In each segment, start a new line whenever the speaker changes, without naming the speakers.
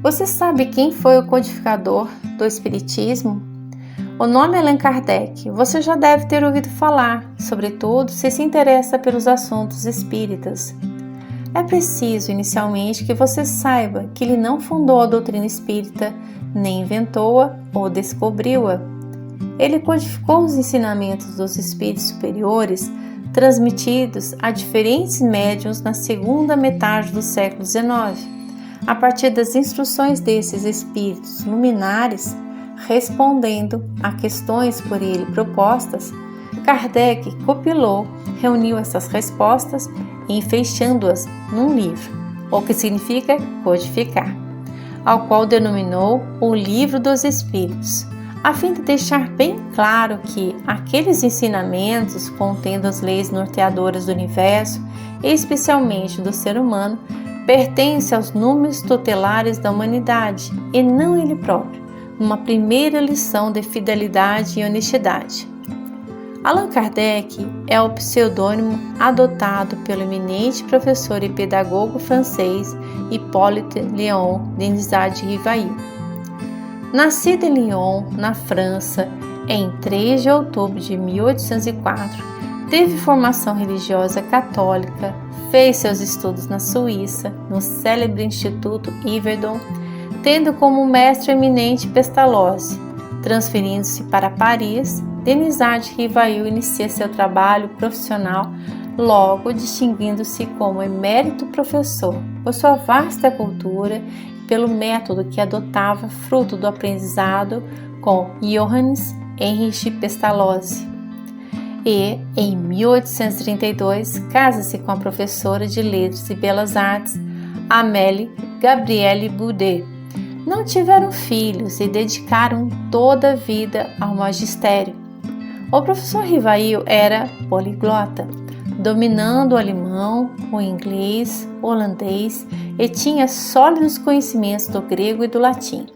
Você sabe quem foi o codificador do Espiritismo? O nome é Allan Kardec. Você já deve ter ouvido falar, sobretudo se interessa pelos assuntos espíritas. É preciso, inicialmente, que você saiba que ele não fundou a doutrina espírita, nem inventou-a ou descobriu-a. Ele codificou os ensinamentos dos espíritos superiores, transmitidos a diferentes médiuns na segunda metade do século XIX. A partir das instruções desses espíritos luminares, respondendo a questões por ele propostas, Kardec compilou, reuniu essas respostas e fechando-as num livro, o que significa codificar, ao qual denominou o Livro dos Espíritos, a fim de deixar bem claro que aqueles ensinamentos contendo as leis norteadoras do universo, e especialmente do ser humano, pertencem aos números tutelares da humanidade e não ele próprio, numa primeira lição de fidelidade e honestidade. Allan Kardec é o pseudônimo adotado pelo eminente professor e pedagogo francês Hippolyte Léon Denisard Rivail. Nascido em Lyon, na França, em 3 de outubro de 1804, teve formação religiosa católica, fez seus estudos na Suíça, no célebre Instituto Yverdon, tendo como mestre eminente Pestalozzi. Transferindo-se para Paris, Denisard Rivail inicia seu trabalho profissional, logo distinguindo-se como emérito professor por sua vasta cultura e pelo método que adotava, fruto do aprendizado com Johannes Heinrich Pestalozzi. E, em 1832, casa-se com a professora de Letras e Belas Artes, Amélie Gabrielle Boudet. Não tiveram filhos e dedicaram toda a vida ao magistério. O professor Rivail era poliglota, dominando o alemão, o inglês, o holandês e tinha sólidos conhecimentos do grego e do latim.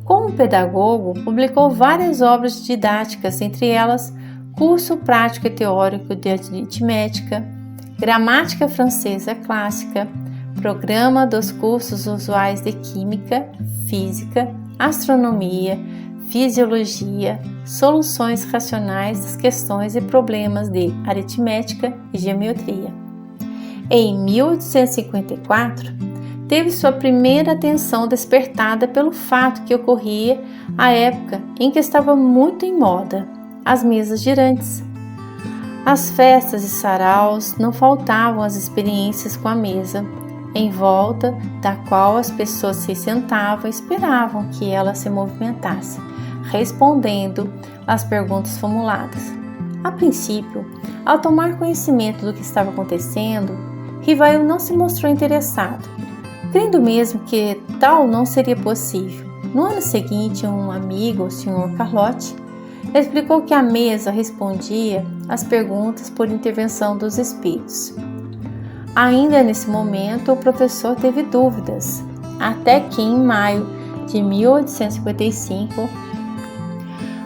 Como pedagogo, publicou várias obras didáticas, entre elas Curso Prático e Teórico de Aritmética, Gramática Francesa Clássica, Programa dos Cursos Usuais de Química, Física, Astronomia, Fisiologia, Soluções Racionais das Questões e Problemas de Aritmética e Geometria. Em 1854, teve sua primeira atenção despertada pelo fato que ocorria à época em que estava muito em moda as mesas girantes. Às festas e saraus não faltavam as experiências com a mesa, em volta da qual as pessoas se sentavam e esperavam que ela se movimentasse, respondendo às perguntas formuladas. A princípio, ao tomar conhecimento do que estava acontecendo, Rivail não se mostrou interessado, crendo mesmo que tal não seria possível. No ano seguinte, um amigo, o Sr. Carlotti, explicou que a mesa respondia às perguntas por intervenção dos espíritos. Ainda nesse momento, o professor teve dúvidas, até que em maio de 1855,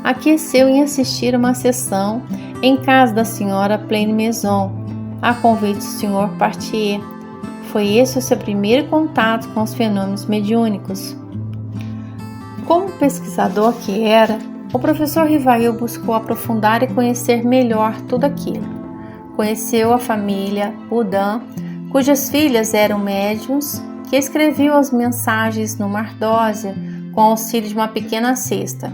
aqueceu em assistir a uma sessão em casa da senhora Pleine Maison, a convite do Sr. Partier. Foi esse o seu primeiro contato com os fenômenos mediúnicos. Como pesquisador que era, o professor Rivail buscou aprofundar e conhecer melhor tudo aquilo. Conheceu a família Boudin, cujas filhas eram médiuns, que escreviam as mensagens numa ardósia com auxílio de uma pequena cesta,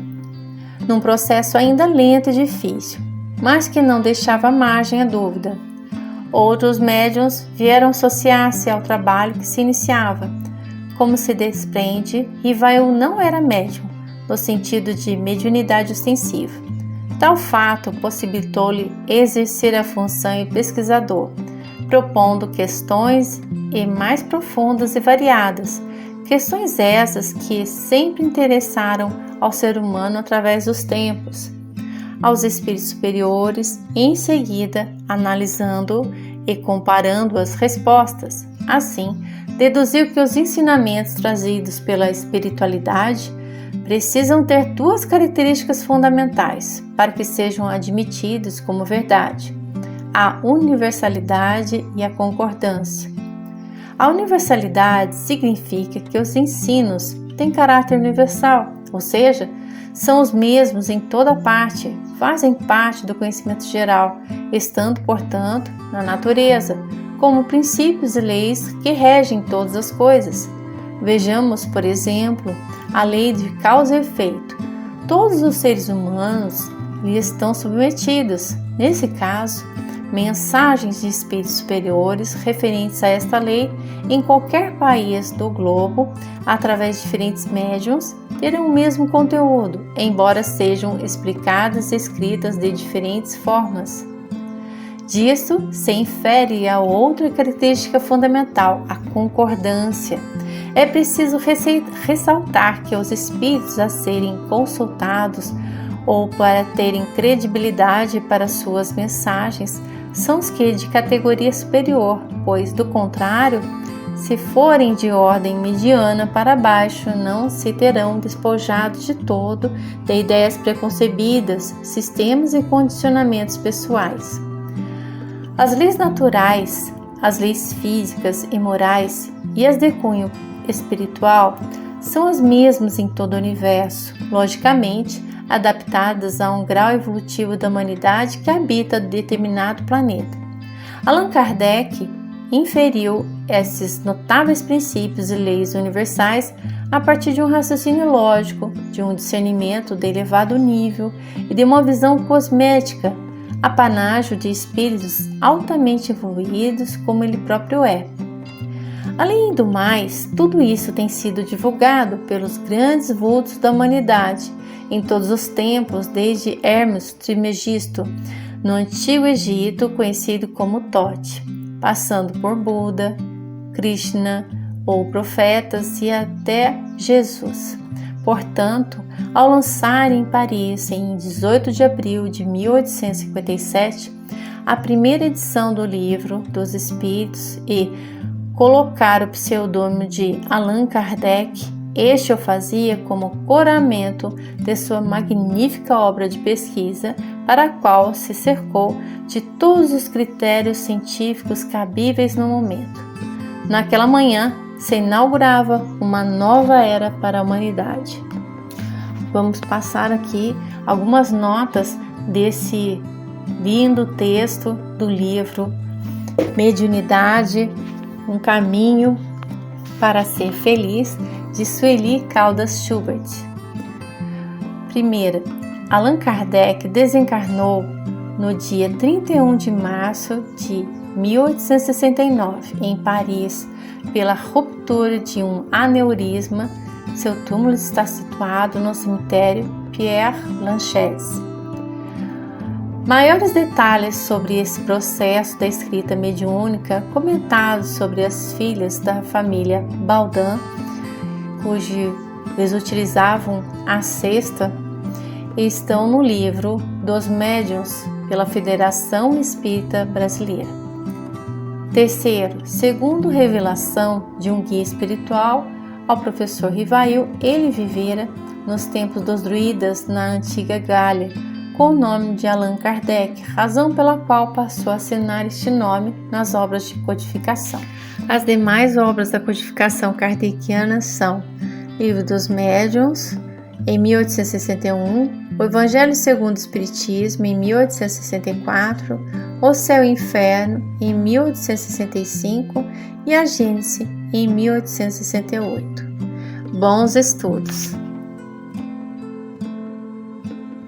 num processo ainda lento e difícil, mas que não deixava margem à dúvida. Outros médiuns vieram associar-se ao trabalho que se iniciava. Como se desprende, Rivail não era médium, no sentido de mediunidade ostensiva. Tal fato possibilitou-lhe exercer a função de pesquisador, propondo questões mais profundas e variadas, questões essas que sempre interessaram ao ser humano através dos tempos, aos espíritos superiores e em seguida analisando e comparando as respostas. Assim, deduziu que os ensinamentos trazidos pela espiritualidade precisam ter duas características fundamentais para que sejam admitidos como verdade: a universalidade e a concordância. A universalidade significa que os ensinos têm caráter universal, ou seja, são os mesmos em toda parte, fazem parte do conhecimento geral, estando, portanto, na natureza, como princípios e leis que regem todas as coisas. Vejamos, por exemplo, a lei de causa e efeito. Todos os seres humanos lhe estão submetidos. Nesse caso, mensagens de espíritos superiores referentes a esta lei em qualquer país do globo, através de diferentes médiuns, terão o mesmo conteúdo, embora sejam explicadas e escritas de diferentes formas. Disso se infere a outra característica fundamental, a concordância. É preciso ressaltar que os espíritos a serem consultados ou para terem credibilidade para suas mensagens são os que de categoria superior, pois, do contrário, se forem de ordem mediana para baixo, não se terão despojado de todo de ideias preconcebidas, sistemas e condicionamentos pessoais. As leis naturais, as leis físicas e morais e as de cunho espiritual são as mesmas em todo o universo, logicamente adaptadas a um grau evolutivo da humanidade que habita determinado planeta. Allan Kardec inferiu esses notáveis princípios e leis universais a partir de um raciocínio lógico, de um discernimento de elevado nível e de uma visão cosmética, apanágio de espíritos altamente evoluídos como ele próprio é. Além do mais, tudo isso tem sido divulgado pelos grandes vultos da humanidade em todos os tempos, desde Hermes Trismegisto, no Antigo Egito, conhecido como Tote, passando por Buda, Krishna ou profetas e até Jesus. Portanto, ao lançar em Paris, em 18 de abril de 1857, a primeira edição do Livro dos Espíritos e colocar o pseudônimo de Allan Kardec, este o fazia como coramento de sua magnífica obra de pesquisa, para a qual se cercou de todos os critérios científicos cabíveis no momento. Naquela manhã se inaugurava uma nova era para a humanidade. Vamos passar aqui algumas notas desse lindo texto do livro Mediunidade, um caminho para ser feliz, de Sueli Caldas Schubert. Primeira, Allan Kardec desencarnou no dia 31 de março de 1869, em Paris, pela ruptura de um aneurisma. Seu túmulo está situado no cemitério Père Lachaise. Maiores detalhes sobre esse processo da escrita mediúnica, comentados sobre as filhas da família Baudin, eles utilizavam a cesta, estão no livro dos Médiuns pela Federação Espírita Brasileira. Terceiro, segundo revelação de um guia espiritual ao professor Rivail, ele vivera nos tempos dos druidas na antiga Gália, com o nome de Allan Kardec, razão pela qual passou a assinar este nome nas obras de codificação. As demais obras da codificação kardeciana são Livro dos Médiuns, em 1861, o Evangelho segundo o Espiritismo, em 1864, O Céu e o Inferno, em 1865 e a Gênese, em 1868. Bons estudos!